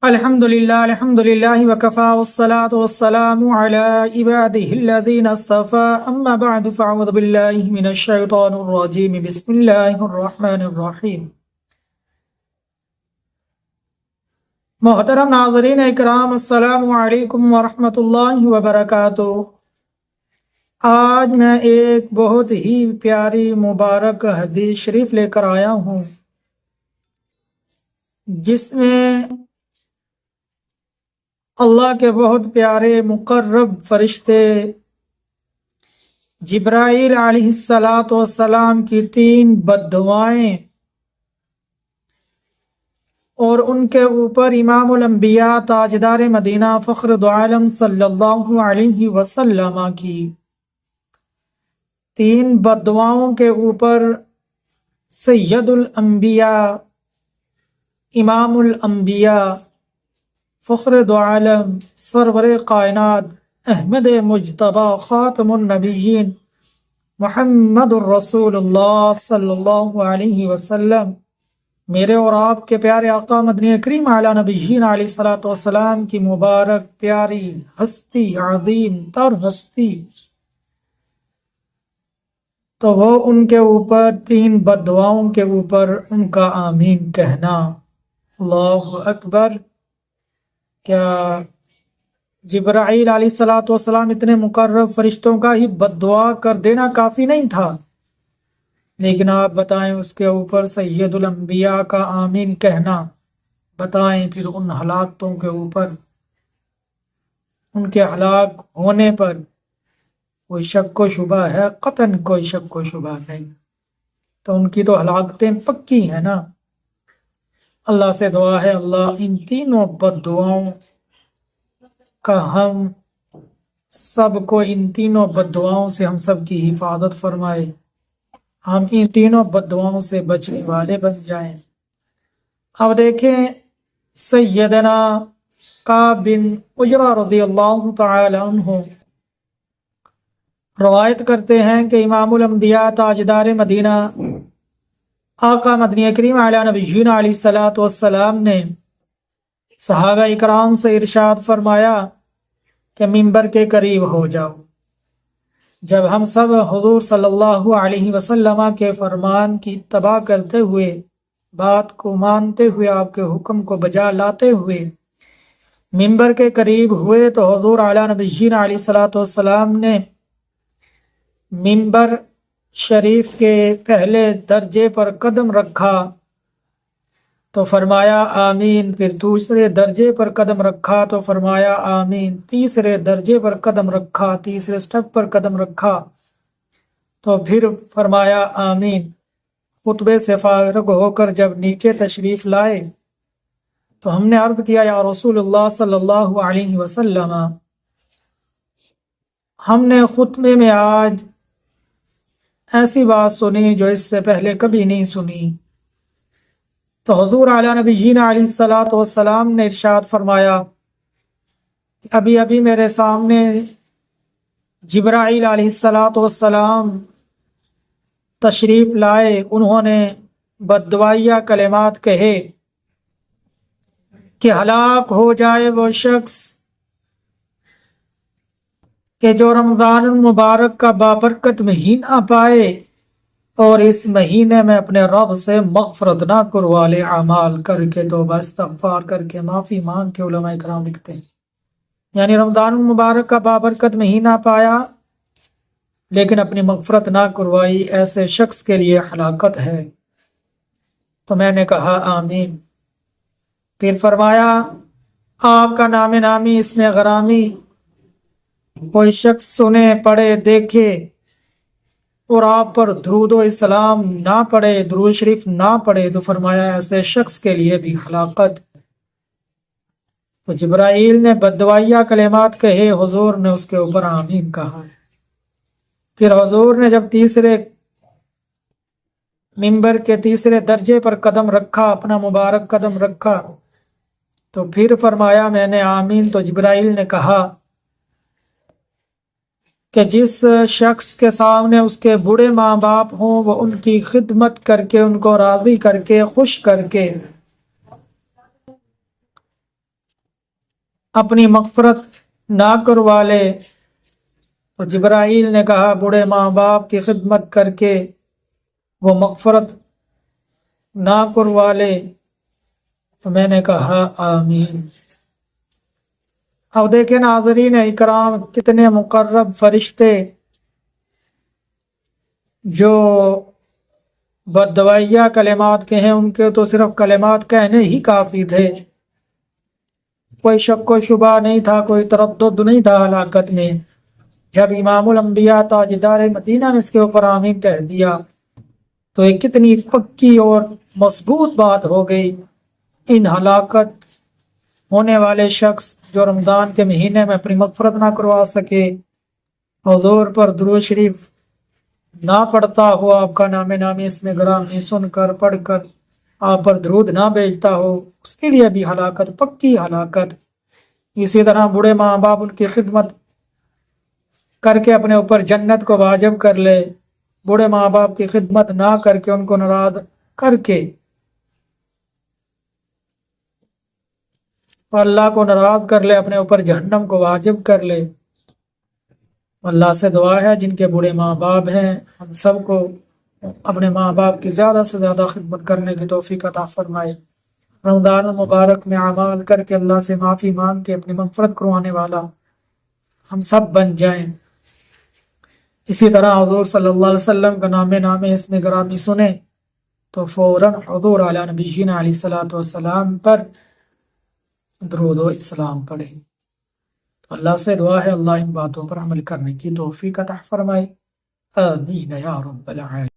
الحمد للہ وکفا والصلاة والسلام علی عباده الذین اصطفى اما بعد فاعوذ باللہ من الشیطان الرجیم بسم اللہ الرحمن الرحیم۔ محترم ناظرین اکرام، السلام علیکم ورحمۃ اللہ وبرکاتہ۔ آج میں ایک بہت ہی پیاری مبارک حدیث شریف لے کر آیا ہوں، جس میں اللہ کے بہت پیارے مقرب فرشتے جبرائیل علیہ السلام کی 3 بددعائیں اور ان کے اوپر امام الانبیاء تاجدار مدینہ فخر دو عالم صلی اللہ علیہ وسلم کی 3 بددعاؤں کے اوپر سید الانبیاء، امام الانبیاء، فخر دو عالم، سرور کائنات، احمد مجتبی، خاتم النبیین، محمد الرسول اللہ صلی اللہ علیہ وسلم، میرے اور آپ کے پیارے آقا مدنی کریم علی نبیین علیہ الصلوۃ والسلام کی مبارک پیاری ہستی، عظیم تر ہستی، تو وہ ان کے اوپر 3 بددعاؤں کے اوپر ان کا آمین کہنا۔ اللہ اکبر! کیا جبرائیل علیہ السلام اتنے مقرب فرشتوں کا ہی بددعا کر دینا کافی نہیں تھا؟ لیکن آپ بتائیں اس کے اوپر سید الانبیاء کا آمین کہنا، بتائیں پھر ان ہلاکتوں کے اوپر، ان کے ہلاک ہونے پر کوئی شک و شبہ ہے؟ قطعاً کوئی شک و شبہ نہیں، تو ان کی تو ہلاکتیں پکی ہیں نا۔ اللہ سے دعا ہے اللہ ان 3 بددعاؤں کا ہم سب کو، ان 3 بددعاؤں سے ہم سب کی حفاظت فرمائے، ہم ان 3 بددعاؤں سے بچنے والے بن جائیں۔ اب دیکھیں، سیدنا کعب بن عجرہ رضی اللہ تعالی عنہ روایت کرتے ہیں کہ امام الانبیاء تاجدار مدینہ آقا مدنی کریم علی نبیین علیہ الصلوۃ والسلام نے صحابہ اکرام سے ارشاد فرمایا کہ منبر کے قریب ہو جاؤ۔ جب ہم سب حضور صلی اللہ علیہ وسلم کے فرمان کی اتباع کرتے ہوئے، بات کو مانتے ہوئے، آپ کے حکم کو بجا لاتے ہوئے منبر کے قریب ہوئے، تو حضور علی نبیین علیہ الصلوۃ والسلام نے منبر شریف کے پہلے درجے پر قدم رکھا تو فرمایا آمین، پھر دوسرے درجے پر قدم رکھا تو فرمایا آمین، تیسرے درجے پر قدم رکھا، تیسرے سٹیپ پر قدم رکھا تو پھر فرمایا آمین۔ خطبے سے فارغ ہو کر جب نیچے تشریف لائے تو ہم نے عرض کیا یا رسول اللہ صلی اللہ علیہ وسلم، ہم نے خطبے میں آج ایسی بات سنی جو اس سے پہلے کبھی نہیں سنی۔ تو حضور علی نبیین علیہ الصلوۃ والسلام نے ارشاد فرمایا کہ ابھی ابھی میرے سامنے جبرائیل علیہ الصلوۃ والسلام تشریف لائے، انہوں نے بددعائیہ کلمات کہے کہ ہلاک ہو جائے وہ شخص کہ جو رمضان المبارک کا بابرکت مہینہ پائے اور اس مہینے میں اپنے رب سے مغفرت نہ کروا لے، اعمال کر کے توبہ استغفار کر کے معافی مانگ کے۔ علماء کرام لکھتے ہیں یعنی رمضان المبارک کا بابرکت مہینہ پایا لیکن اپنی مغفرت نہ کروائی، ایسے شخص کے لیے ہلاکت ہے۔ تو میں نے کہا آمین۔ پھر فرمایا آپ کا نام نامی، اسم غرامی کوئی شخص سنے، پڑھے، دیکھے اور آپ پر درود و اسلام نہ پڑھے، درود شریف نہ پڑھے، تو فرمایا ایسے شخص کے لیے بھی ہلاکت۔ تو جبرائیل نے بددعائیہ کلمات کہے، حضور نے اس کے اوپر آمین کہا۔ پھر حضور نے جب تیسرے منبر کے تیسرے درجے پر قدم رکھا، اپنا مبارک قدم رکھا، تو پھر فرمایا میں نے آمین۔ تو جبرائیل نے کہا کہ جس شخص کے سامنے اس کے بوڑھے ماں باپ ہوں، وہ ان کی خدمت کر کے، ان کو راضی کر کے، خوش کر کے اپنی مغفرت نہ کروا لے، تو جبرائیل نے کہا بوڑھے ماں باپ کی خدمت کر کے وہ مغفرت نہ کروا لے، تو میں نے کہا آمین۔ اب دیکھیں ناظرین اکرام، کتنے مقرب فرشتے جو بددعائیہ کلمات کے ہیں، ان کے تو صرف کلمات کہنے ہی کافی تھے، کوئی شک و شبہ نہیں تھا، کوئی تردد نہیں تھا ہلاکت میں۔ جب امام الانبیاء تاجدار مدینہ نے اس کے اوپر آمین کہہ دیا تو یہ کتنی پکی اور مضبوط بات ہو گئی۔ ان ہلاکت ہونے والے شخص جو رمضان کے مہینے میں اپنی مغفرت نہ کروا سکے، حضور پر درود شریف نہ پڑھتا ہو، آپ کا نام نامی اس میں گرامی سن کر پڑھ کر آپ پر درود نہ بھیجتا ہو، اس کے لیے بھی ہلاکت، پکی ہلاکت۔ اسی طرح بوڑھے ماں باپ ان کی خدمت کر کے اپنے اوپر جنت کو واجب کر لے، بوڑھے ماں باپ کی خدمت نہ کر کے ان کو ناراض کر کے اللہ کو ناراض کر لے، اپنے اوپر جہنم کو واجب کر لے۔ اللہ سے دعا ہے جن کے بوڑھے ماں باپ ہیں، ہم سب کو اپنے ماں باپ کی زیادہ سے زیادہ خدمت کرنے کی توفیق عطا فرمائے۔ رمضان المبارک میں اعمال کر کے اللہ سے معافی مانگ کے اپنی مغفرت کروانے والا ہم سب بن جائیں۔ اسی طرح حضور صلی اللہ علیہ وسلم کا نام اسم گرامی سنیں تو فوراً حضور علی نبینا علیہ الصلوۃ والسلام پر درود و اسلام پڑھیں۔ تو اللہ سے دعا ہے اللہ ان باتوں پر عمل کرنے کی توفیق عطا فرمائے، آمین یا رب العالمین۔